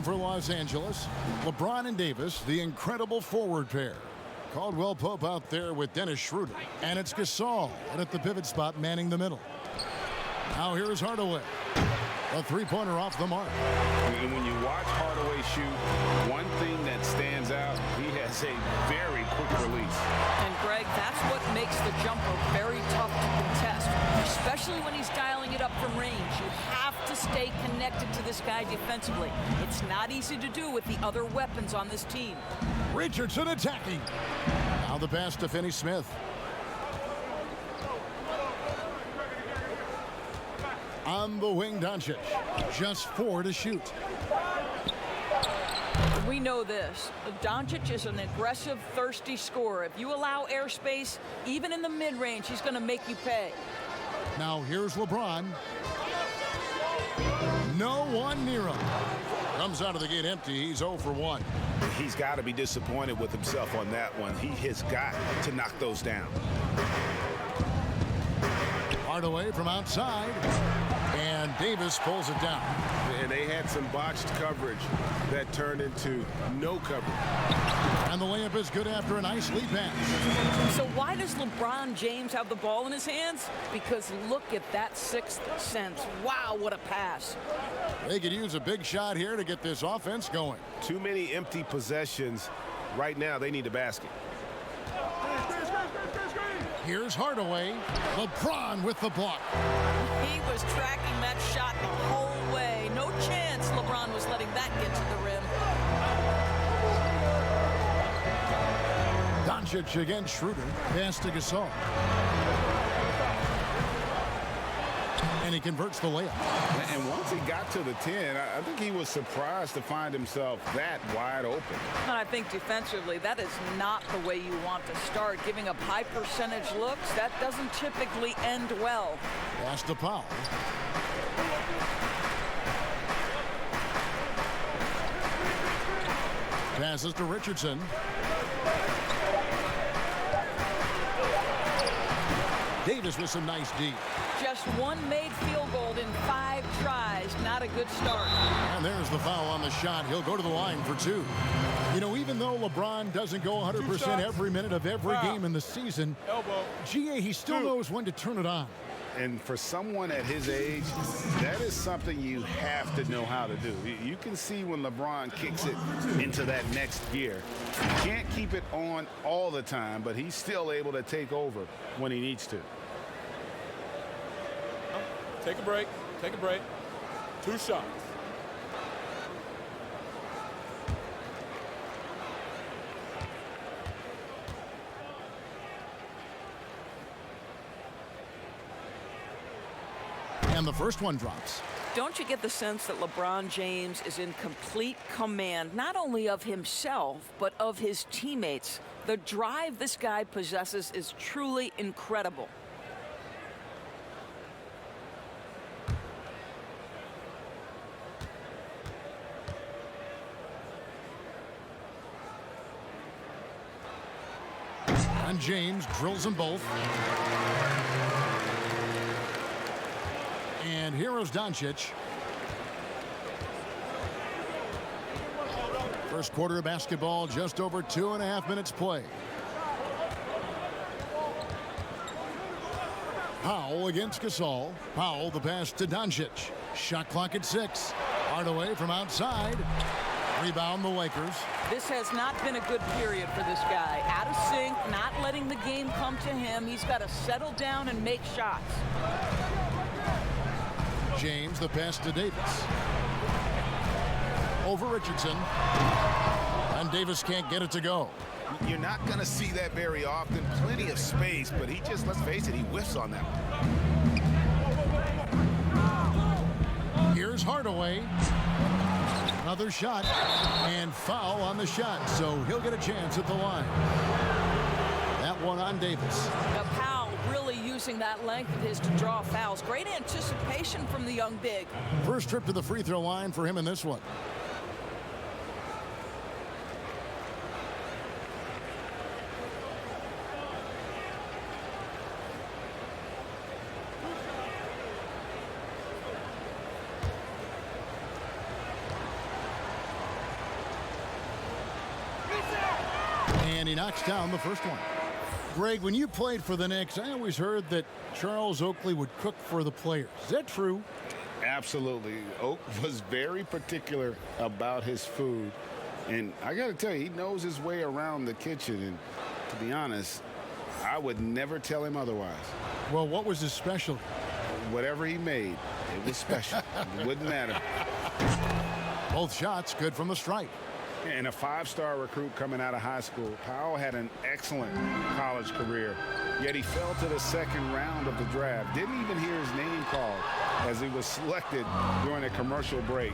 for Los Angeles. LeBron and Davis, the incredible forward pair. Caldwell Pope out there with Dennis Schroeder. And it's Gasol and at the pivot spot manning the middle. Now here's Hardaway. A three-pointer off the mark. And when you watch Hardaway shoot, one thing that stands out, he has a very quick release. And Greg, that's what makes the jumper very tough to contest, especially when he's dialing it up from range. You have to stay connected to this guy defensively. It's not easy to do with the other weapons on this team. Richardson attacking. Now the pass to Finney-Smith. On the wing, Doncic. Just 4 to shoot. We know this. Doncic is an aggressive, thirsty scorer. If you allow airspace, even in the mid-range, he's going to make you pay. Now here's LeBron. No one near him. Comes out of the gate empty. He's 0 for 1. He's got to be disappointed with himself on that one. He has got to knock those down. Hardaway from outside. And Davis pulls it down. And they had some botched coverage that turned into no coverage. And the layup is good after a nice lead pass. So why does LeBron James have the ball in his hands? Because look at that sixth sense. Wow, what a pass. They could use a big shot here to get this offense going. Too many empty possessions. Right now, they need a basket. Here's Hardaway. LeBron with the block. He was tracking that shot the whole way. No chance LeBron was letting that get to the rim. Doncic against Schroeder. Pass to Gasol. And he converts the layup. And once he got to the 10, I think he was surprised to find himself that wide open. And I think defensively, that is not the way you want to start. Giving up high percentage looks, that doesn't typically end well. Pass to Powell. Passes to Richardson. Davis with some nice D. Just one made field goal in 5 tries. Not a good start. And there's the foul on the shot. He'll go to the line for 2. You know, even though LeBron doesn't go 100% every minute of every game in the season, GA, he still knows when to turn it on. And for someone at his age, that is something you have to know how to do. You can see when LeBron kicks it into that next gear. He can't keep it on all the time, but he's still able to take over when he needs to. Take a break. Take a break. 2 shots. And the first one drops. Don't you get the sense that LeBron James is in complete command, not only of himself, but of his teammates? The drive this guy possesses is truly incredible. And James drills them both. And here is Doncic. First quarter of basketball, just over 2.5 minutes play. Powell against Gasol. Powell the pass to Doncic. Shot clock at 6. Hardaway from outside. Rebound the Lakers. This has not been a good period for this guy. Out of sync, not letting the game come to him. He's got to settle down and make shots. James the pass to Davis. Over Richardson. And Davis can't get it to go. You're not going to see that very often. Plenty of space, but he just, let's face it, he whiffs on that one. Here's Hardaway. Another shot. And foul on the shot. So he'll get a chance at the line. That one on Davis. Now Powell really using that length of his to draw fouls. Great anticipation from the young big. First trip to the free throw line for him in this one. And he knocks down the first one. Greg, when you played for the Knicks, I always heard that Charles Oakley would cook for the players. Is that true? Absolutely. Oak was very particular about his food. And I got to tell you, he knows his way around the kitchen. And to be honest, I would never tell him otherwise. Well, what was his specialty? Whatever he made, it was special. It wouldn't matter. Both shots good from the stripe. And a five-star recruit coming out of high school, Powell had an excellent college career, yet he fell to the second round of the draft. Didn't even hear his name called as he was selected during a commercial break.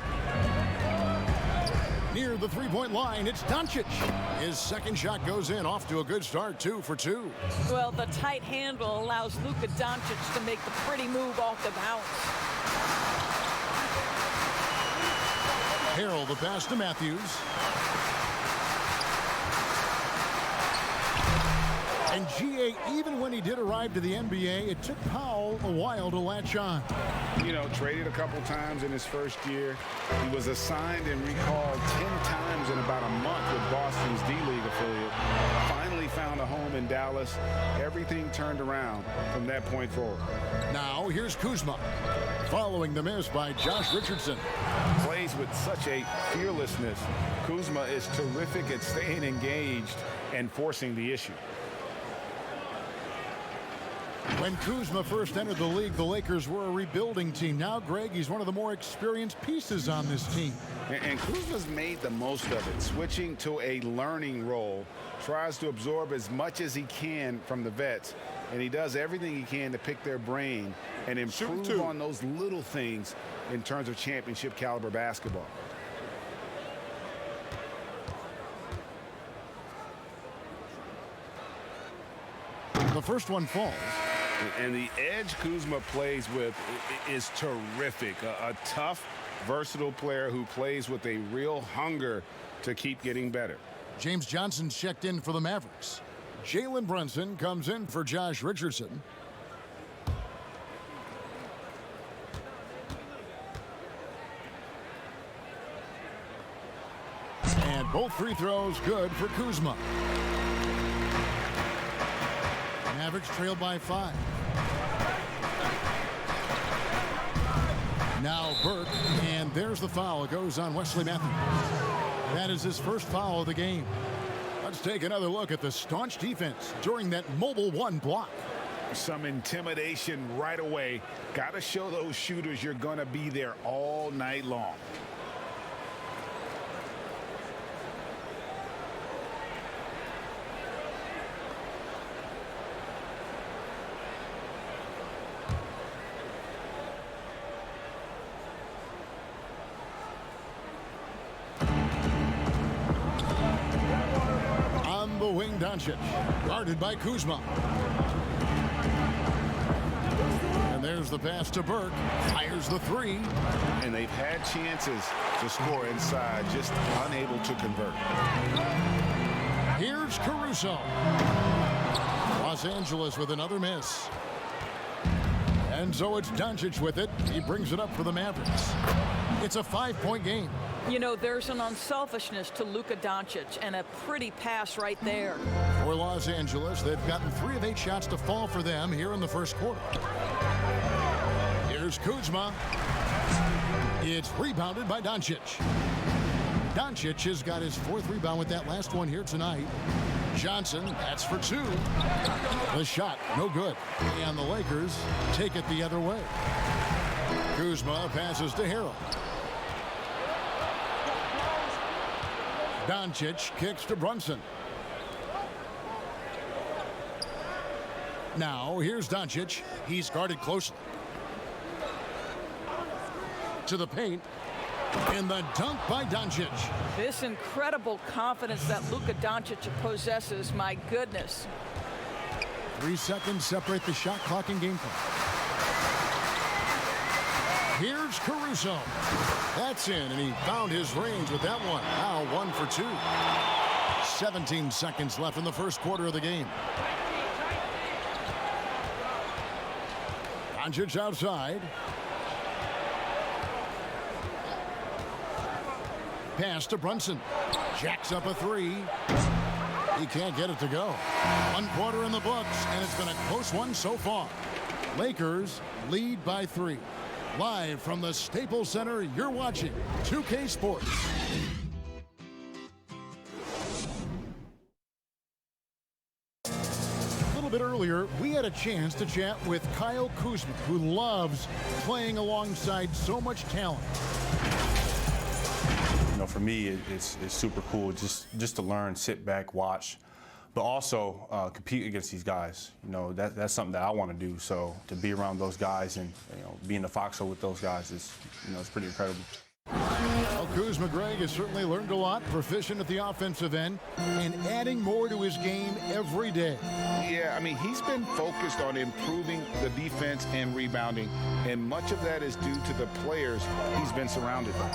Near the three-point line, it's Doncic. His second shot goes in, off to a good start, 2 for 2. Well, the tight handle allows Luka Doncic to make the pretty move off the bounce. Harrell, the pass to Matthews. And G.A., even when he did arrive to the NBA, it took Powell a while to latch on. You know, traded a couple times in his first year. He was assigned and recalled 10 times in about a month with Boston's D-League affiliate. Finally found a home in Dallas. Everything turned around from that point forward. Now here's Kuzma, following the miss by Josh Richardson. Plays with such a fearlessness. Kuzma is terrific at staying engaged and forcing the issue. When Kuzma first entered the league, the Lakers were a rebuilding team. Now, Greg, he's one of the more experienced pieces on this team. And Kuzma's made the most of it, switching to a learning role, tries to absorb as much as he can from the vets, and he does everything he can to pick their brain and improve on those little things in terms of championship caliber basketball. The first one falls. And the edge Kuzma plays with is terrific. A tough, versatile player who plays with a real hunger to keep getting better. James Johnson checked in for the Mavericks. Jalen Brunson comes in for Josh Richardson. And both free throws good for Kuzma. Mavericks trail by 5. Now Burke, and there's the foul. It goes on Wesley Matthews. That is his first foul of the game. Let's take another look at the staunch defense during that mobile one block. Some intimidation right away. Got to show those shooters you're going to be there all night long. Wing Doncic, guarded by Kuzma. And there's the pass to Burke, fires the three. And they've had chances to score inside, just unable to convert. Here's Caruso. Los Angeles with another miss. And so it's Doncic with it. He brings it up for the Mavericks. It's a 5-point game. You know, there's an unselfishness to Luka Doncic, and a pretty pass right there. For Los Angeles, they've gotten 3 of 8 shots to fall for them here in the first quarter. Here's Kuzma. It's rebounded by Doncic. Doncic has got his 4th rebound with that last one here tonight. Johnson, that's for 2. The shot, no good. And the Lakers take it the other way. Kuzma passes to Harrell. Doncic kicks to Brunson. Now here's Doncic. He's guarded closely. To the paint. And the dunk by Doncic. This incredible confidence that Luka Doncic possesses, my goodness. 3 seconds separate the shot clock and game clock. Here's Caruso. That's in, and he found his range with that one. Now 1 for 2. 17 seconds left in the first quarter of the game. Doncic outside. Pass to Brunson. Jacks up a 3. He can't get it to go. 1 quarter in the books, and it's been a close one so far. Lakers lead by 3. Live from the Staples Center, you're watching 2K Sports. A little bit earlier, we had a chance to chat with Kyle Kuzma, who loves playing alongside so much talent. You know, for me, it's super cool just to learn, sit back, watch, but also compete against these guys. You know, that's something that I want to do. So to be around those guys and, you know, be in the foxhole with those guys is, you know, it's pretty incredible. Well, Kuzma Greg has certainly learned a lot, proficient at the offensive end, and adding more to his game every day. Yeah, I mean, he's been focused on improving the defense and rebounding, and much of that is due to the players he's been surrounded by.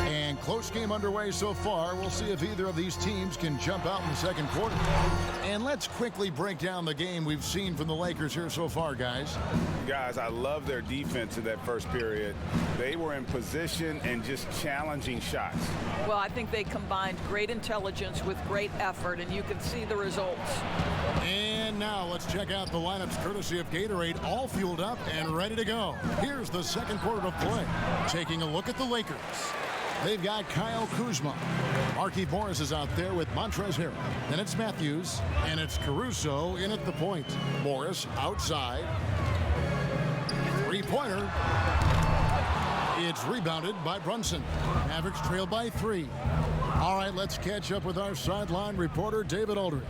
And close game underway so far. We'll see if either of these teams can jump out in the second quarter. And let's quickly break down the game we've seen from the Lakers here so far, guys. Guys, I love their defense in that first period. They were in position and just challenging shots. Well, I think they combined great intelligence with great effort, and you can see the results. And now let's check out the lineups courtesy of Gatorade, all fueled up and ready to go. Here's the second quarter of play. Taking a look at the Lakers. They've got Kyle Kuzma. Markieff Morris is out there with Montrezl Harrell. Then it's Matthews, and it's Caruso in at the point. Morris outside. Three-pointer. It's rebounded by Brunson. Mavericks trail by 3. All right, let's catch up with our sideline reporter, David Aldridge.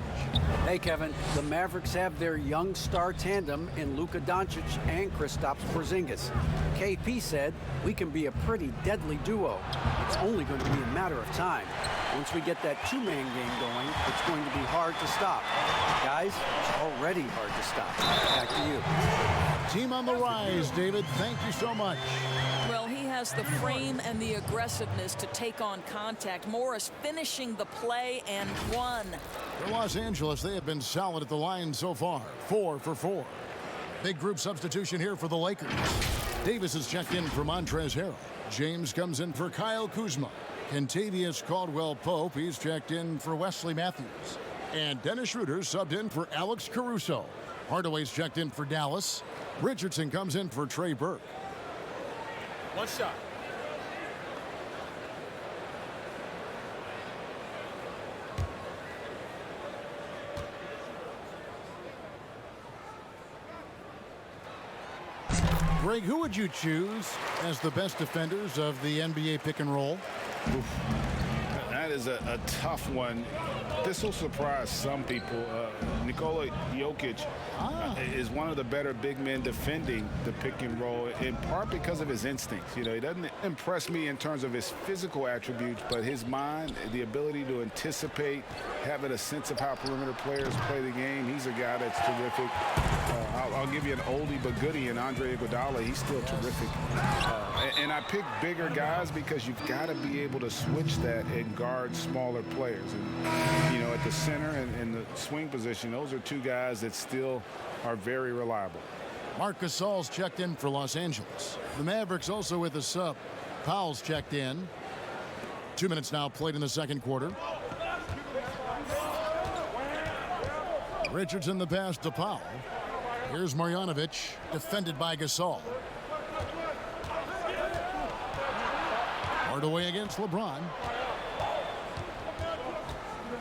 Hey, Kevin. The Mavericks have their young star tandem in Luka Doncic and Kristaps Porzingis. KP said, "We can be a pretty deadly duo. It's only going to be a matter of time. Once we get that two-man game going, it's going to be hard to stop. Guys, it's already hard to stop." Back to you. Team on the rise, David. Thank you so much. Well, he has the frame and the aggressiveness to take on contact. Morris finishing the play and one. For Los Angeles, they have been solid at the line so far. 4 for 4. Big group substitution here for the Lakers. Davis is checked in for Montrezl Harrell. James comes in for Kyle Kuzma. Kentavious Caldwell-Pope, he's checked in for Wesley Matthews. And Dennis Schroeder subbed in for Alex Caruso. Hardaway's checked in for Dallas. Richardson comes in for Trey Burke. One shot. Greg, who would you choose as the best defenders of the NBA pick and roll? Oof. That is a tough one. This will surprise some people. Nikola Jokic is one of the better big men defending the pick and roll, in part because of his instincts. You know, he doesn't impress me in terms of his physical attributes, but his mind, the ability to anticipate, having a sense of how perimeter players play the game. He's a guy that's terrific. I'll give you an oldie but goodie in Andre Iguodala. He's still terrific. And I pick bigger guys because you've got to be able to switch that and guard smaller players. And, you know, at the center and the swing position, those are two guys that still are very reliable. Marc Gasol's checked in for Los Angeles. The Mavericks also with a sub. Powell's checked in. 2 minutes now played in the second quarter. Richardson the pass to Powell. Here's Marjanovic, defended by Gasol. Hardaway against LeBron.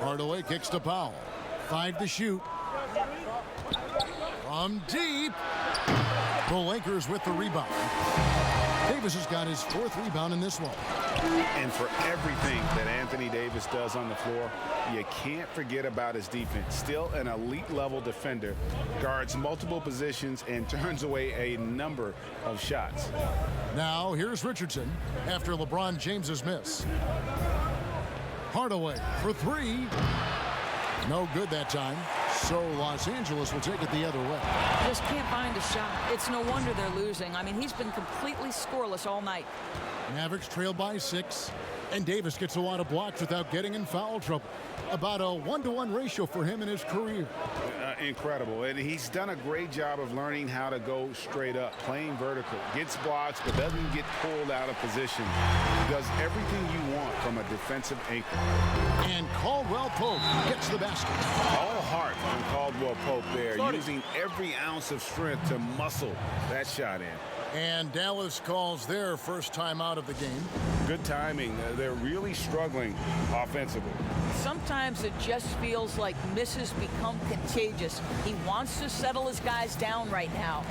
Hardaway kicks to Powell. 5 to shoot. From deep. The Lakers with the rebound. Davis has got his 4th rebound in this one. And for everything that Anthony Davis does on the floor, you can't forget about his defense. Still an elite level defender, guards multiple positions and turns away a number of shots. Now here's Richardson after LeBron James's miss. Hardaway for 3. No good that time. So Los Angeles will take it the other way. Just can't find a shot. It's no wonder they're losing. I mean, he's been completely scoreless all night. Mavericks trail by 6. And Davis gets a lot of blocks without getting in foul trouble. About a 1-to-1 ratio for him in his career. Incredible. And he's done a great job of learning how to go straight up, playing vertical. Gets blocks, but doesn't get pulled out of position. Does everything you want from a defensive anchor. And Caldwell Pope gets the basket. All heart from Caldwell Pope there, using every ounce of strength to muscle that shot in. And Dallas calls their first time out of the game. Good timing. They're really struggling offensively. Sometimes it just feels like misses become contagious. He wants to settle his guys down right now.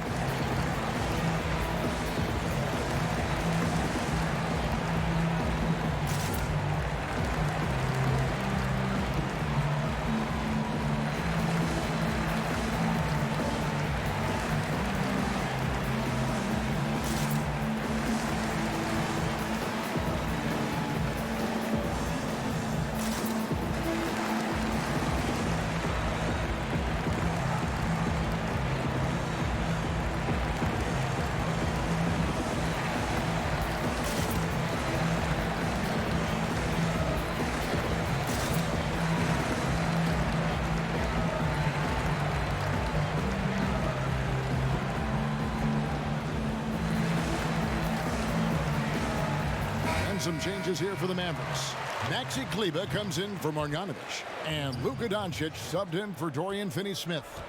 Some changes here for the Mavericks. Maxi Kleber comes in for Marjanovic, and Luka Doncic subbed in for Dorian Finney-Smith.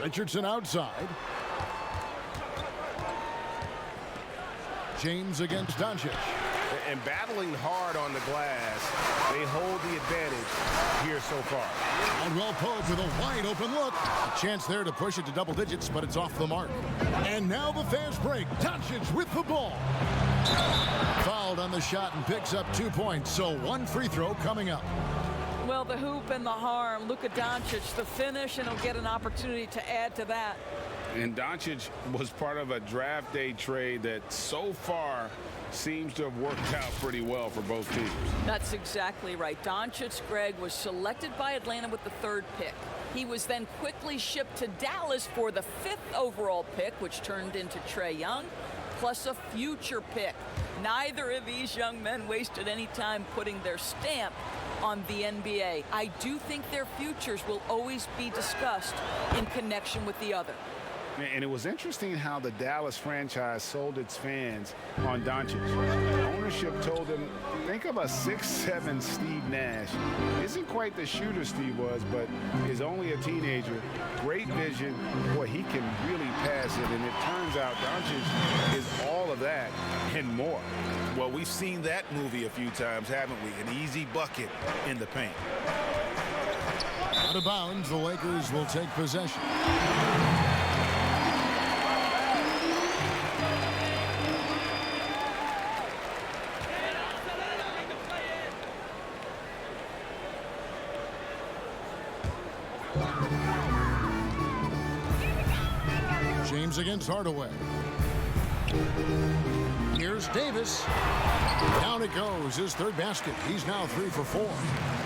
Richardson outside. James against Doncic. And battling hard on the glass, they hold the advantage here so far. Caldwell Pope with a wide open look. A chance there to push it to double digits, but it's off the mark. And now the fast break. Doncic with the ball. Fouled on the shot and picks up 2 points, so one free throw coming up. Well, the hoop and the harm. Luka Doncic, the finish, and he'll get an opportunity to add to that. And Doncic was part of a draft day trade that so far seems to have worked out pretty well for both teams. That's exactly right. Doncic, Greg, was selected by Atlanta with the 3rd pick. He was then quickly shipped to Dallas for the 5th overall pick, which turned into Trae Young, plus a future pick. Neither of these young men wasted any time putting their stamp on the NBA. I do think their futures will always be discussed in connection with the other. And it was interesting how the Dallas franchise sold its fans on Doncic. Ownership told them, think of a 6'7" Steve Nash. Isn't quite the shooter Steve was, but is only a teenager. Great vision. Boy, he can really pass it. And it turns out Doncic is all of that and more. Well, we've seen that movie a few times, haven't we? An easy bucket in the paint. Out of bounds, the Lakers will take possession. James against Hardaway. Here's Davis. Down it goes, his 3rd basket. He's now 3 for 4.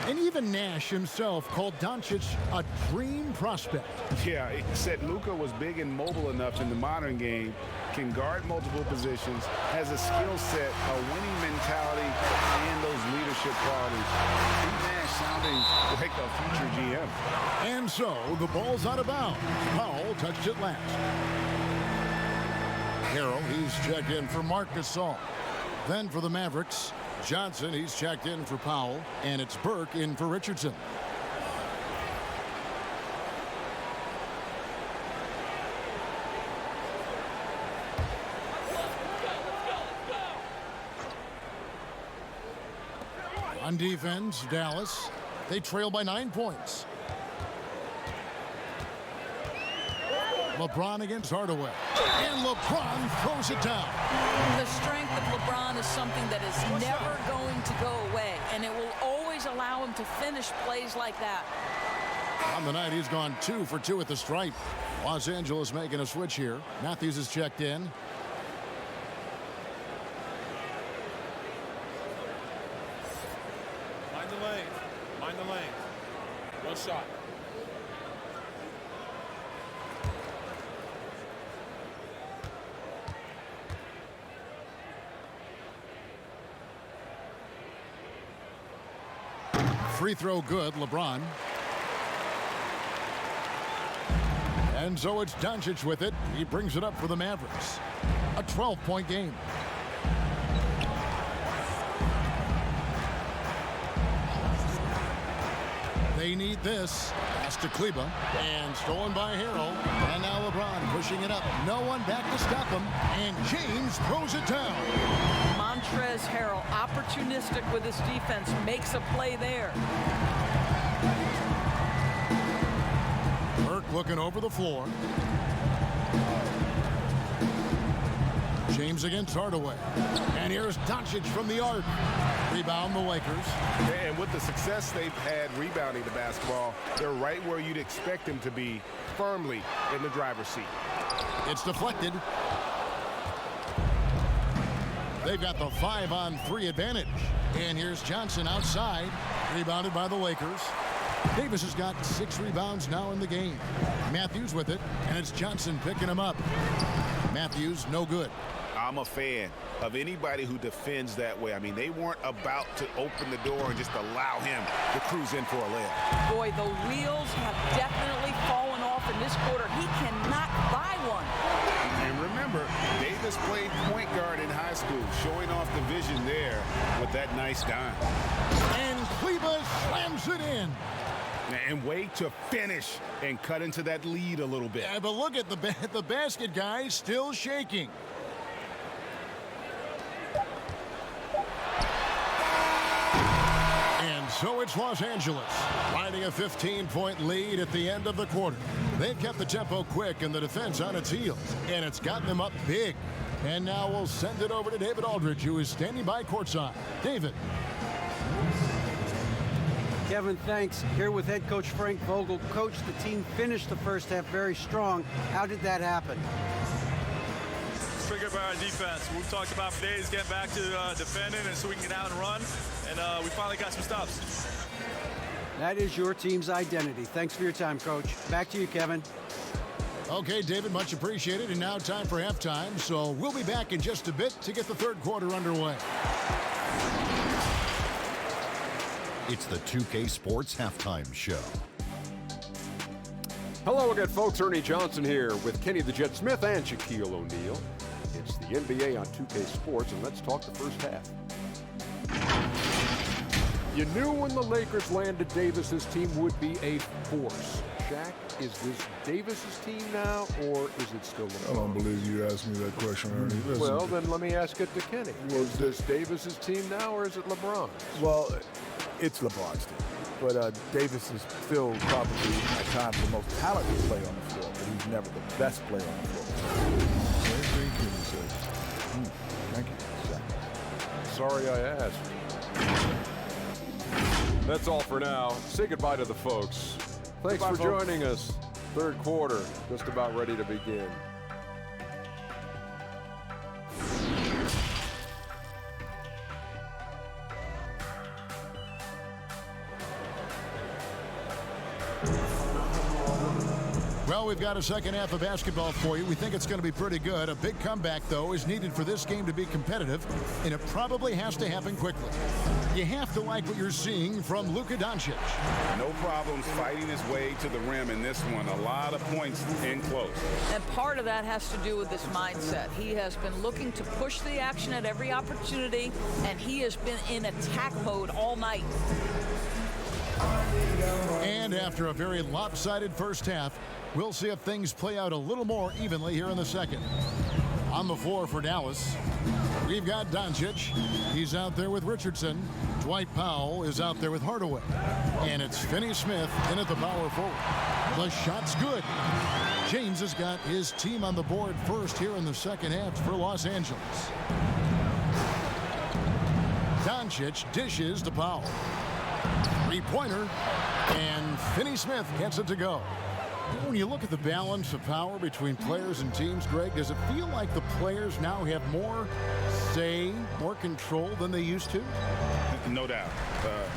And even Nash himself called Doncic a dream prospect. Yeah, he said Luka was big and mobile enough in the modern game, can guard multiple positions, has a skill set, a winning mentality, and those leadership qualities. Steve Nash sounding like a future GM. And so the ball's out of bounds. Powell touched it last. Harrell, he's checked in for Marc Gasol. Then for the Mavericks, Johnson, he's checked in for Powell, and it's Burke in for Richardson. On defense, Dallas, they trail by 9 points. LeBron against Hardaway. And LeBron throws it down. The strength of LeBron is something that is never going to go away, and it will always allow him to finish plays like that. On the night, he's gone 2 for 2 at the stripe. Los Angeles making a switch here. Matthews is checked in. Mind the lane. Mind the lane. One shot. Free throw good, LeBron. And so it's Doncic with it. He brings it up for the Mavericks. A 12-point game. They need this. Pass to Kleba. And stolen by Harrell. And now LeBron pushing it up. No one back to stop him. And James throws it down. Montrezl Harrell, opportunistic with his defense, makes a play there. Burke looking over the floor. James against Hardaway. And here's Doncic from the arc. Rebound the Lakers. And with the success they've had rebounding the basketball, they're right where you'd expect them to be, firmly in the driver's seat. It's deflected. They've got the 5-on-3 advantage. And here's Johnson outside. Rebounded by the Lakers. Davis has got 6 rebounds now in the game. Matthews with it, and it's Johnson picking him up. Matthews, no good. I'm a fan of anybody who defends that way. I mean, they weren't about to open the door and just allow him to cruise in for a layup. Boy, the wheels have definitely fallen off in this quarter. He cannot buy one. And remember, Davis played point guard in high school, showing off the vision there with that nice dime. And Kleba slams it in. And way to finish and cut into that lead a little bit. Yeah, but look at the basket, guys, still shaking. And so it's Los Angeles, riding a 15-point lead at the end of the quarter. They've kept the tempo quick and the defense on its heels, and it's gotten them up big. And now we'll send it over to David Aldridge, who is standing by courtside. David. Kevin, thanks. Here with head coach Frank Vogel. Coach, the team finished the first half very strong. How did that happen? Triggered by our defense. We've talked about for days getting back to defending and so we can get out and run, and we finally got some stops. That is your team's identity. Thanks for your time, Coach. Back to you, Kevin. Okay, David, much appreciated. And now time for halftime. So we'll be back in just a bit to get the third quarter underway. It's the 2K Sports Halftime Show. Hello again, folks. Ernie Johnson here with Kenny the Jet Smith and Shaquille O'Neal. It's the NBA on 2K Sports, and let's talk the first half. You knew when the Lakers landed Davis, his team would be a force. Shaq, is this Davis's team now, or is it still LeBron? I don't believe you asked me that question, Ernie. Listen. Well, then let me ask it to Kenny. Is this Davis's team now, or is it LeBron's? Well, it's LeBron's team. But Davis is still probably, at times, the most talented player on the floor, but he's never the best player on the floor. Thank you. Sorry I asked. That's all for now. Say goodbye to the folks. Thanks for joining us. Third quarter, just about ready to begin. Well, we've got a second half of basketball for you. We think it's going to be pretty good. A big comeback, though, is needed for this game to be competitive, and it probably has to happen quickly. You have to like what you're seeing from Luka Doncic. No problems fighting his way to the rim in this one. A lot of points in close. And part of that has to do with his mindset. He has been looking to push the action at every opportunity, and he has been in attack mode all night. And after a very lopsided first half, we'll see if things play out a little more evenly here in the second. On the floor for Dallas, we've got Doncic. He's out there with Richardson. Dwight Powell is out there with Hardaway. And it's Finney-Smith in at the power forward. The shot's good. James has got his team on the board first here in the second half for Los Angeles. Doncic dishes to Powell. Three-pointer, and Finney-Smith gets it to go. When you look at the balance of power between players and teams, Greg, does it feel like the players now have more say, more control than they used to? No doubt.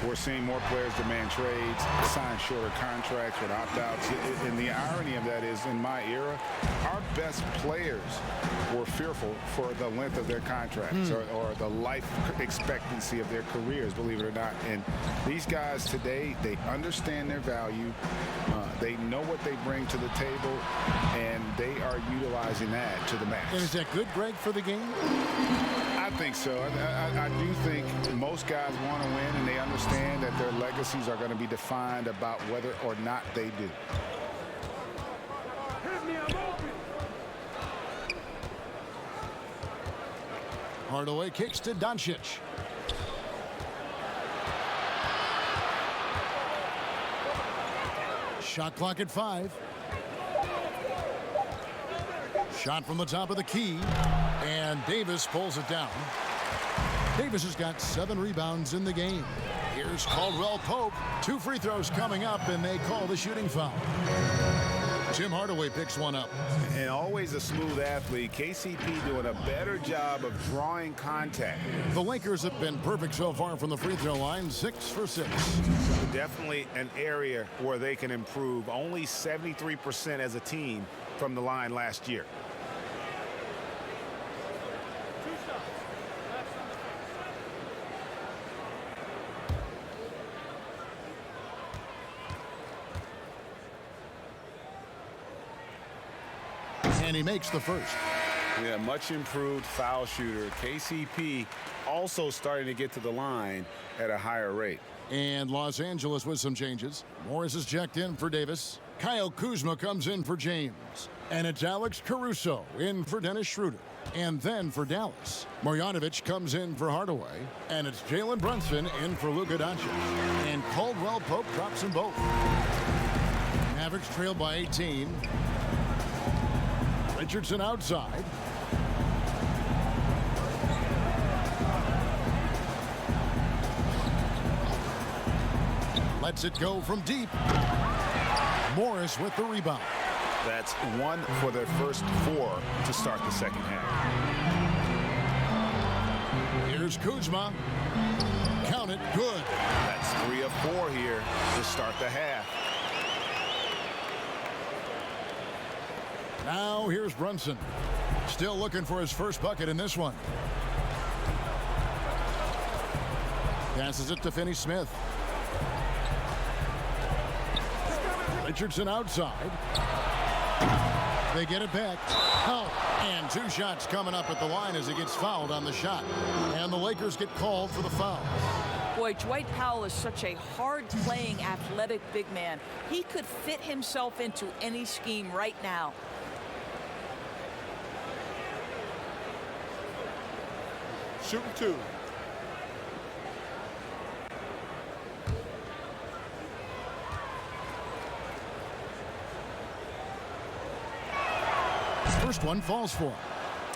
We're seeing more players demand trades, sign shorter contracts with opt-outs. And the irony of that is, in my era, our best players were fearful for the length of their contracts or the life expectancy of their careers, believe it or not. And these guys today, they understand their value. They know what they bring to the table, and they are utilizing that to the max. And is that good, Greg, for the game? I think so. I do think most guys want to win, and they understand that their legacies are going to be defined about whether or not they do. Hardaway kicks to Doncic. Shot clock at 5. Shot from the top of the key, and Davis pulls it down. Davis has got 7 rebounds in the game. Here's Caldwell Pope. 2 free throws coming up, and they call the shooting foul. Tim Hardaway picks one up. And always a smooth athlete. KCP doing a better job of drawing contact. The Lakers have been perfect so far from the free throw line, 6 for 6. Definitely an area where they can improve. Only 73% as a team from the line last year. And he makes the first. Yeah, much improved foul shooter. KCP also starting to get to the line at a higher rate. And Los Angeles with some changes. Morris is checked in for Davis. Kyle Kuzma comes in for James. And it's Alex Caruso in for Dennis Schroeder. And then for Dallas, Marjanovic comes in for Hardaway. And it's Jalen Brunson in for Luka Doncic. And Caldwell Pope drops them both. Mavericks trail by 18. Richardson outside. Lets it go from deep. Morris with the rebound. That's 1 for their first 4 to start the second half. Here's Kuzma. Count it, good. That's 3 of 4 here to start the half. Now here's Brunson. Still looking for his first bucket in this one. Passes it to Finney-Smith. Richardson outside. They get it back. Oh, and 2 shots coming up at the line as he gets fouled on the shot. And the Lakers get called for the foul. Boy, Dwight Powell is such a hard-playing, athletic big man. He could fit himself into any scheme right now. Shooting 2. First one falls for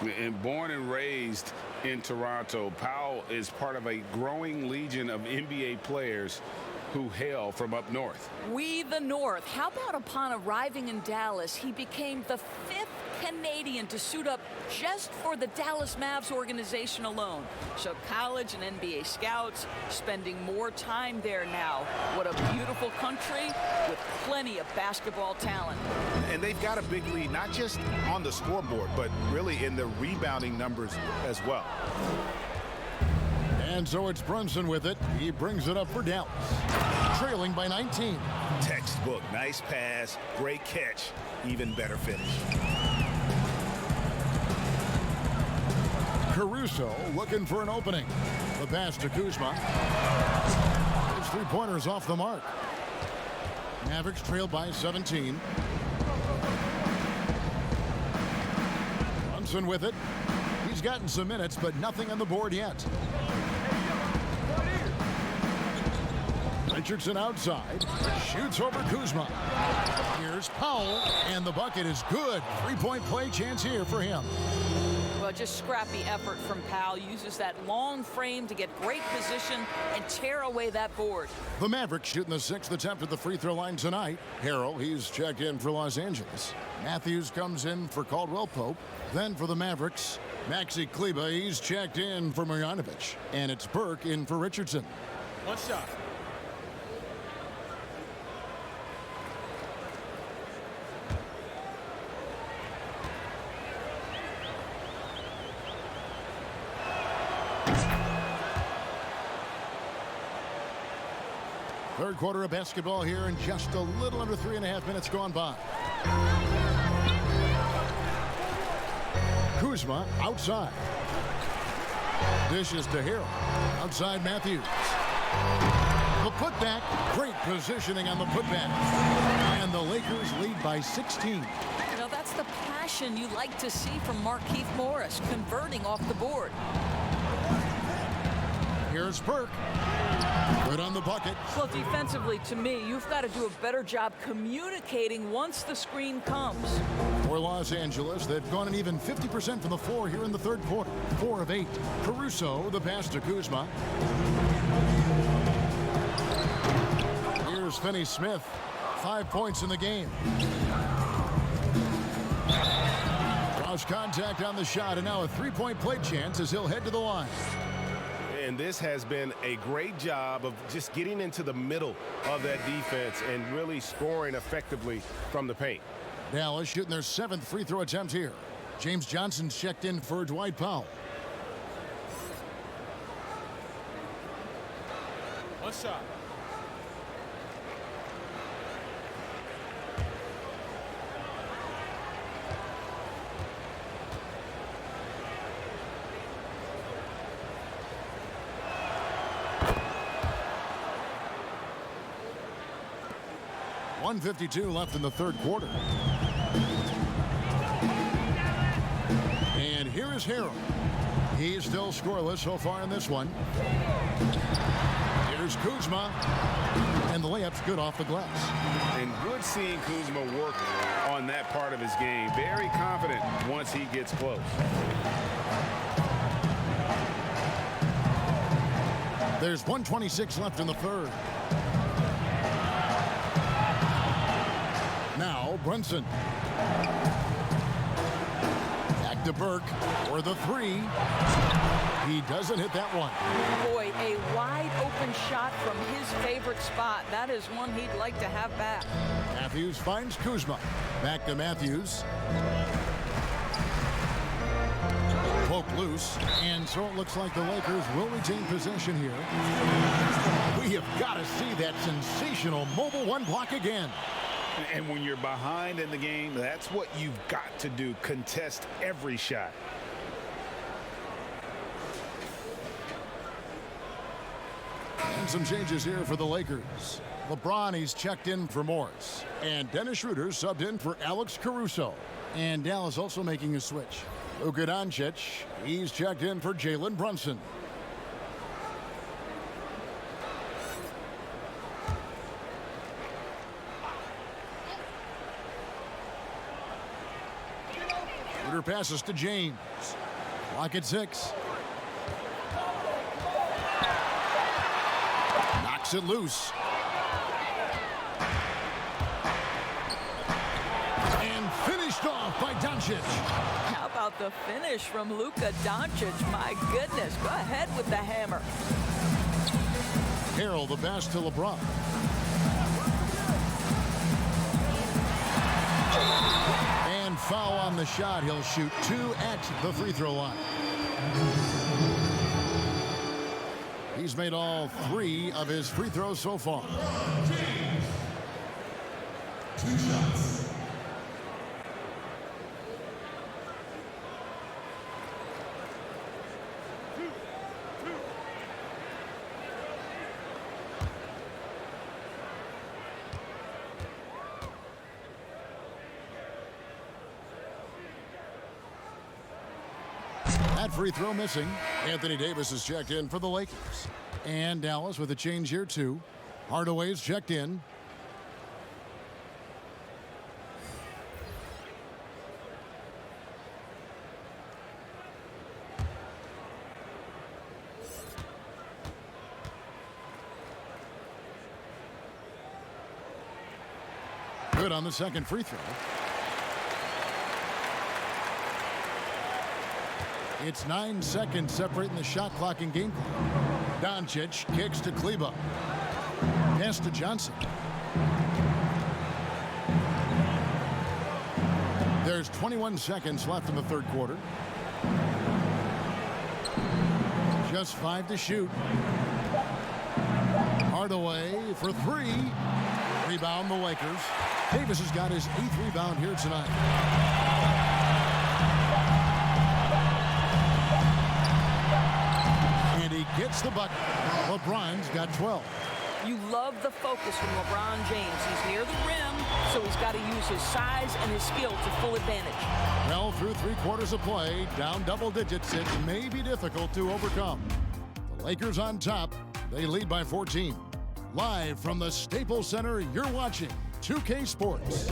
him. And born and raised in Toronto, Powell is part of a growing legion of NBA players who hail from up north. We the North. How about upon arriving in Dallas, he became the 5th Canadian to suit up just for the Dallas Mavs organization alone. So college and NBA scouts spending more time there now. What a beautiful country with plenty of basketball talent. And they've got a big lead, not just on the scoreboard, but really in the rebounding numbers as well. And so it's Brunson with it. He brings it up for Dallas. Trailing by 19. Textbook, nice pass, great catch, even better finish. Caruso looking for an opening. The pass to Kuzma. His 3-pointers off the mark. Mavericks trail by 17. Brunson with it. He's gotten some minutes, but nothing on the board yet. Richardson outside. Shoots over Kuzma. Here's Powell, and the bucket is good. 3-point play chance here for him. Well, just scrappy effort from Powell. Uses that long frame to get great position and tear away that board. The Mavericks shooting the 6th attempt at the free throw line tonight. Harrell, he's checked in for Los Angeles. Matthews comes in for Caldwell Pope. Then for the Mavericks, Maxi Kleber, he's checked in for Marjanovic. And it's Burke in for Richardson. 1 shot. Third quarter of basketball here, and just a little under 3.5 minutes gone by. Kuzma outside. Dishes to Hill. Outside Matthews. The putback. Great positioning on the putback. And the Lakers lead by 16. You know, that's the passion you like to see from Markieff Morris, converting off the board. Here's Burke. Good on the bucket. Well, defensively, to me, you've got to do a better job communicating once the screen comes. For Los Angeles, they've gone an even 50% from the floor here in the third quarter. 4 of 8. Caruso, the pass to Kuzma. Here's Finney-Smith. 5 points in the game. Cross contact on the shot, and now a three-point play chance as he'll head to the line. And this has been a great job of just getting into the middle of that defense and really scoring effectively from the paint. Dallas shooting their 7th free throw attempt here. James Johnson's checked in for Dwight Powell. One shot. .152 left in the third quarter. And here is Harrell. He's still scoreless so far in this one. Here's Kuzma. And the layup's good off the glass. And good seeing Kuzma work on that part of his game. Very confident once he gets close. There's 1:26 left in the third. Now Brunson. Back to Burke for the three. He doesn't hit that one. Boy, a wide open shot from his favorite spot. That is one he'd like to have back. Matthews finds Kuzma. Back to Matthews. Poke loose, and so it looks like the Lakers will retain possession here. We have got to see that sensational mobile one block again. And when you're behind in the game, that's what you've got to do. Contest every shot. And some changes here for the Lakers. LeBron, he's checked in for Morris. And Dennis Schroeder subbed in for Alex Caruso. And Dallas also making a switch. Luka Doncic, he's checked in for Jalen Brunson. Schroeder passes to James. Clock at 6. Knocks it loose. And finished off by Doncic. How about the finish from Luka Doncic? My goodness, go ahead with the hammer. Harrell the pass to LeBron. And foul on the shot. He'll shoot 2 at the free throw line. He's made all 3 of his free throws so far. 2 shots. That free throw missing. Anthony Davis is checked in for the Lakers. And Dallas with a change here too. Hardaway's checked in. Good on the second free throw. It's 9 seconds separating the shot clock and game clock. Doncic kicks to Kleba. Pass to Johnson. There's 21 seconds left in the third quarter. Just 5 to shoot. Hardaway for three. Rebound the Lakers. Davis has got his 8th rebound here tonight. And he gets the bucket. LeBron's got 12. You love the focus from LeBron James. He's near the rim, so he's got to use his size and his skill to full advantage. Well, through 3 quarters of play, down double digits, it may be difficult to overcome. The Lakers on top. They lead by 14. Live from the Staples Center, you're watching 2K Sports.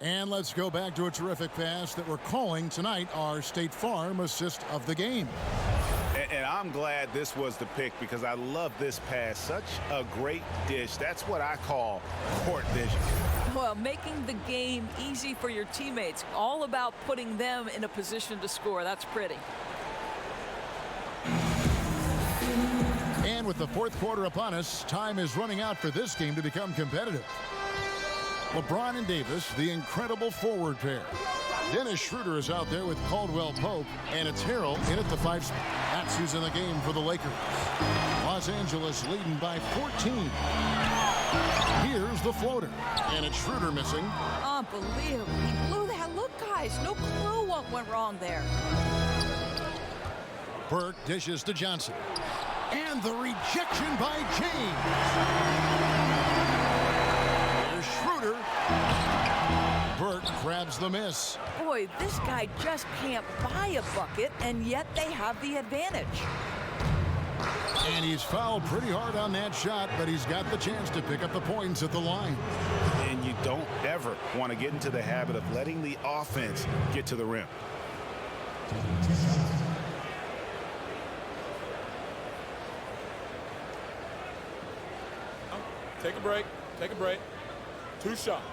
And let's go back to a terrific pass that we're calling tonight our State Farm assist of the game. And I'm glad this was the pick because I love this pass. Such a great dish. That's what I call court vision. Well, making the game easy for your teammates. All about putting them in a position to score. That's pretty. And with the 4th quarter upon us, time is running out for this game to become competitive. LeBron and Davis, the incredible forward pair. Dennis Schroeder is out there with Caldwell Pope, and it's Harrell in at the 5 spot. That's who's in the game for the Lakers. Los Angeles leading by 14. Here's the floater, and it's Schroeder missing. Unbelievable. He blew that. Look, guys, no clue what went wrong there. Burke dishes to Johnson. And the rejection by James. Schroeder. Burke grabs the miss. Boy, this guy just can't buy a bucket, and yet they have the advantage. And he's fouled pretty hard on that shot, but he's got the chance to pick up the points at the line. And you don't ever want to get into the habit of letting the offense get to the rim. Take a break. Take a break. 2 shots.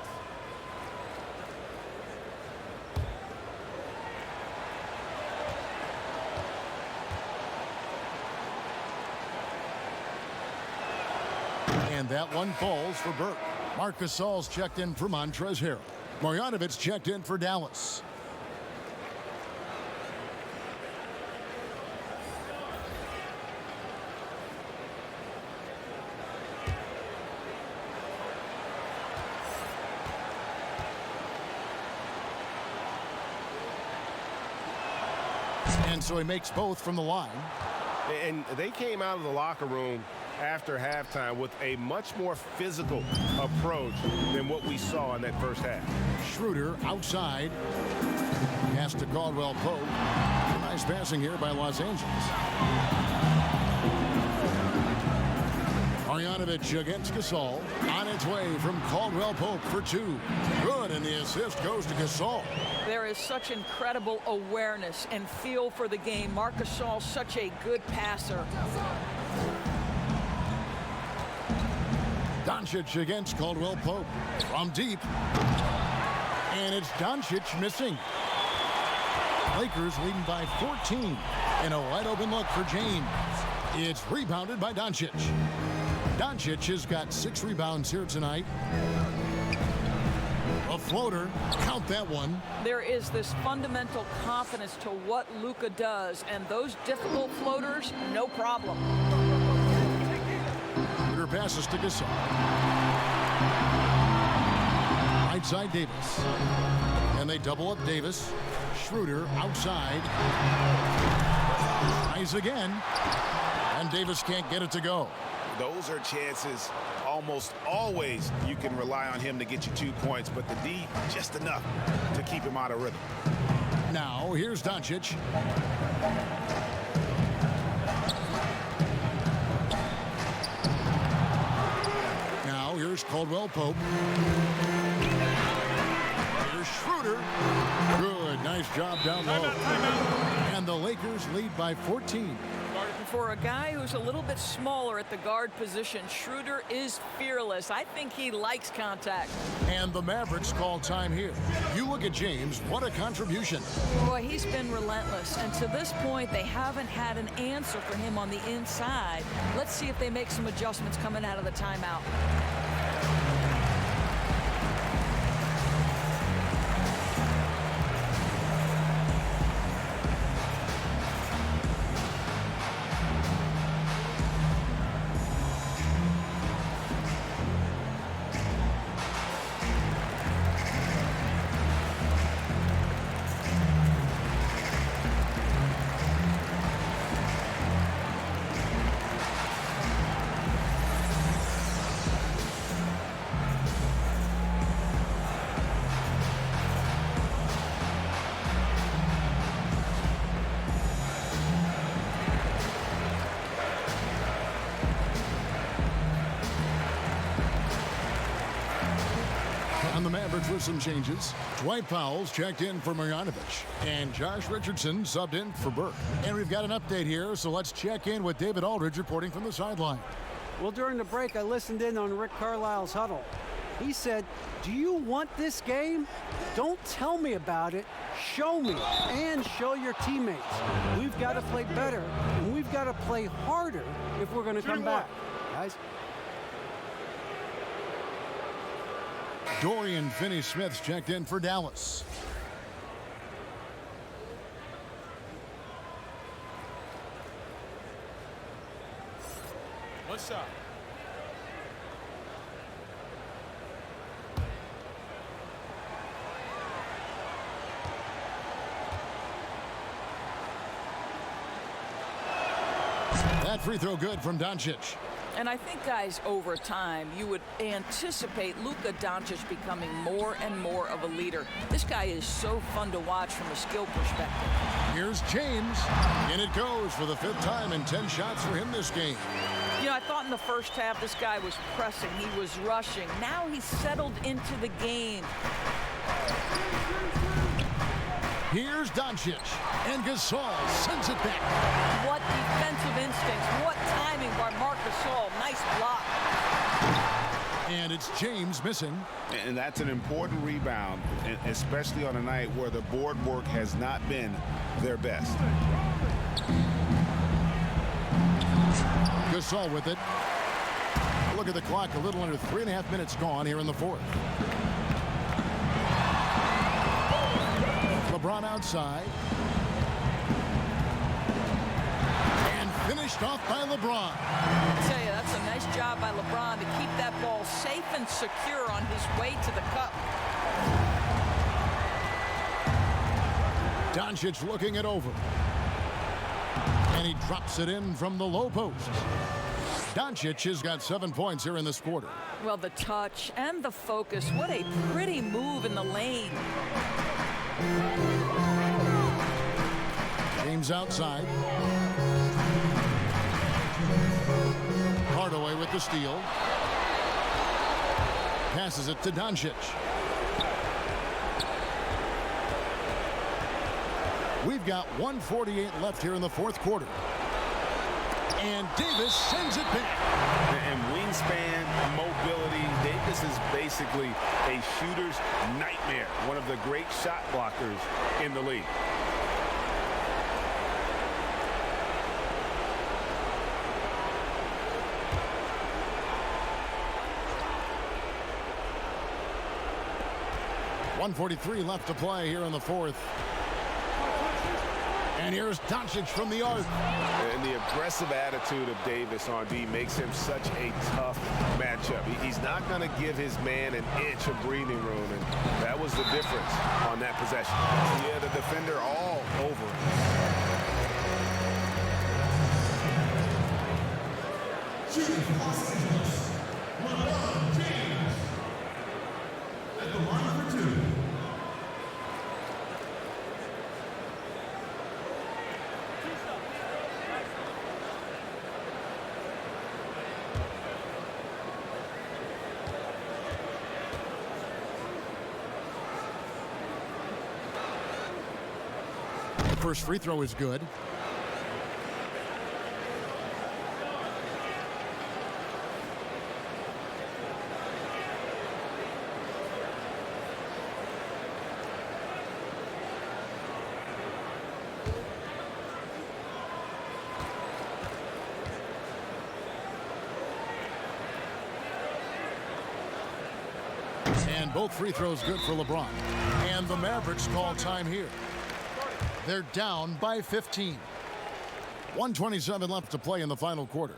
And that one falls for Burke. Marc Gasol's checked in for Montrezl Harrell. Marjanovic checked in for Dallas. And so he makes both from the line. And they came out of the locker room after halftime with a much more physical approach than what we saw in that first half. Schroeder outside. Pass to Caldwell Pope. Nice passing here by Los Angeles. Marjanovic against Gasol. On its way from Caldwell Pope for 2. Good, and the assist goes to Gasol. There is such incredible awareness and feel for the game. Marc Gasol, such a good passer. Doncic against Caldwell Pope from deep. And it's Doncic missing. Lakers leading by 14. And a wide open look for James. It's rebounded by Doncic. Doncic has got 6 rebounds here tonight. A floater, count that one. There is this fundamental confidence to what Luka does, and those difficult floaters, no problem. Schroeder passes to Gasol. Right side Davis. And they double up Davis. Schroeder outside. Tries again. And Davis can't get it to go. Those are chances almost always you can rely on him to get you 2 points, but the D just enough to keep him out of rhythm. Now here's Doncic. Now here's Caldwell Pope. Here's Schroeder. Good, nice job down low. And the Lakers lead by 14. For a guy who's a little bit smaller at the guard position, Schroeder is fearless. I think he likes contact. And the Mavericks call time here. You look at James, what a contribution. Boy, he's been relentless. And to this point, they haven't had an answer for him on the inside. Let's see if they make some adjustments coming out of the timeout. On the Mavericks with some changes. Dwight Powell's checked in for Marjanovic. And Josh Richardson subbed in for Burke. And we've got an update here, so let's check in with David Aldridge reporting from the sideline. Well, during the break, I listened in on Rick Carlisle's huddle. He said, do you want this game? Don't tell me about it. Show me and show your teammates. We've got to play better, and we've got to play harder if we're going to come back. Guys. Dorian Finney-Smith's checked in for Dallas. One shot. That free throw good from Doncic. And I think, guys, over time, you would anticipate Luka Doncic becoming more and more of a leader. This guy is so fun to watch from a skill perspective. Here's James. And it goes for the 5th time and 10 shots for him this game. You know, I thought in the first half this guy was pressing. He was rushing. Now he's settled into the game. Here's Doncic. And Gasol sends it back. What defensive instincts. What timing by Marc Gasol. Nice block. And it's James missing. And that's an important rebound, especially on a night where the board work has not been their best. Gasol with it. Look at the clock. A little under 3.5 minutes gone here in the 4th. LeBron outside. And finished off by LeBron. I tell you, that's a nice job by LeBron to keep that ball safe and secure on his way to the cup. Doncic looking it over. And he drops it in from the low post. Doncic has got 7 points here in this quarter. Well, the touch and the focus. What a pretty move in the lane. James outside. Hardaway with the steal. Passes it to Doncic. We've got 1:48 left here in the 4th quarter. And Davis sends it back. And wingspan, mobility, Davis is basically a shooter's nightmare. One of the great shot blockers in the league. .143 left to play here in the 4th. And here's Doncic from the arc. And the aggressive attitude of Davis on D makes him such a tough matchup. He's not going to give his man an inch of breathing room, and that was the difference on that possession. He had the defender all over him. Shooting for Los Angeles, LeBron James. At the line for 2. First free throw is good. And both free throws good for LeBron. And the Mavericks call time here. They're down by 15. 1:27 left to play in the final quarter.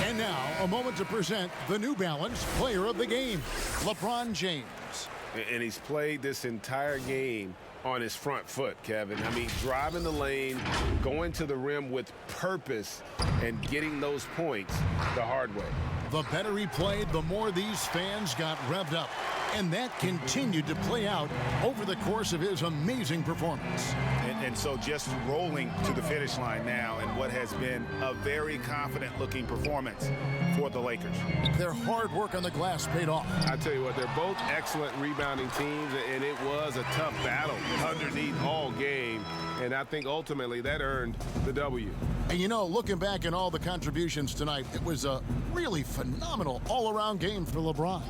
And now, a moment to present the New Balance Player of the Game, LeBron James. And he's played this entire game on his front foot, Kevin. I mean, driving the lane, going to the rim with purpose, and getting those points the hard way. The better he played, the more these fans got revved up. And that continued to play out over the course of his amazing performance. And so just rolling to the finish line now in what has been a very confident-looking performance for the Lakers. Their hard work on the glass paid off. I tell you what, they're both excellent rebounding teams, and it was a tough battle underneath all game. And I think ultimately that earned the W. And you know, looking back at all the contributions tonight, it was a really phenomenal all-around game for LeBron.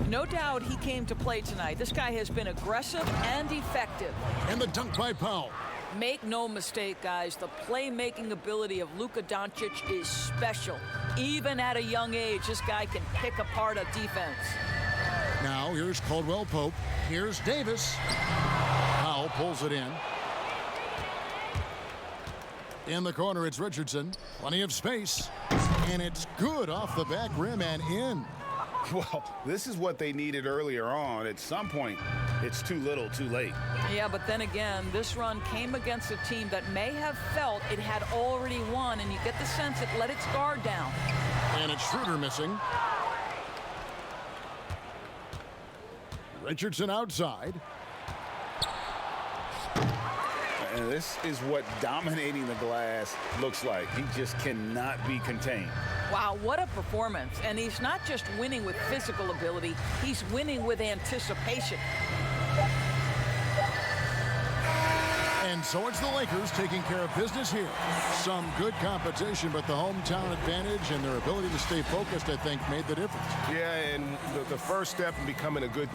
No doubt he came to play tonight. This guy has been aggressive and effective. And the dunk by Powell. Make no mistake, guys, the playmaking ability of Luka Doncic is special. Even at a young age, this guy can pick apart a defense. Now, here's Caldwell Pope. Here's Davis. Powell pulls it in. In the corner, it's Richardson. Plenty of space. And it's good off the back rim and in. Well, this is what they needed earlier on. At some point, it's too little, too late. Yeah, but then again, this run came against a team that may have felt it had already won, and you get the sense it let its guard down. And it's Schroeder missing. Richardson outside. And this is what dominating the glass looks like. He just cannot be contained. Wow, what a performance. And he's not just winning with physical ability, he's winning with anticipation. And so it's the Lakers taking care of business here. Some good competition, but the hometown advantage and their ability to stay focused, I think, made the difference. Yeah, and the first step in becoming a good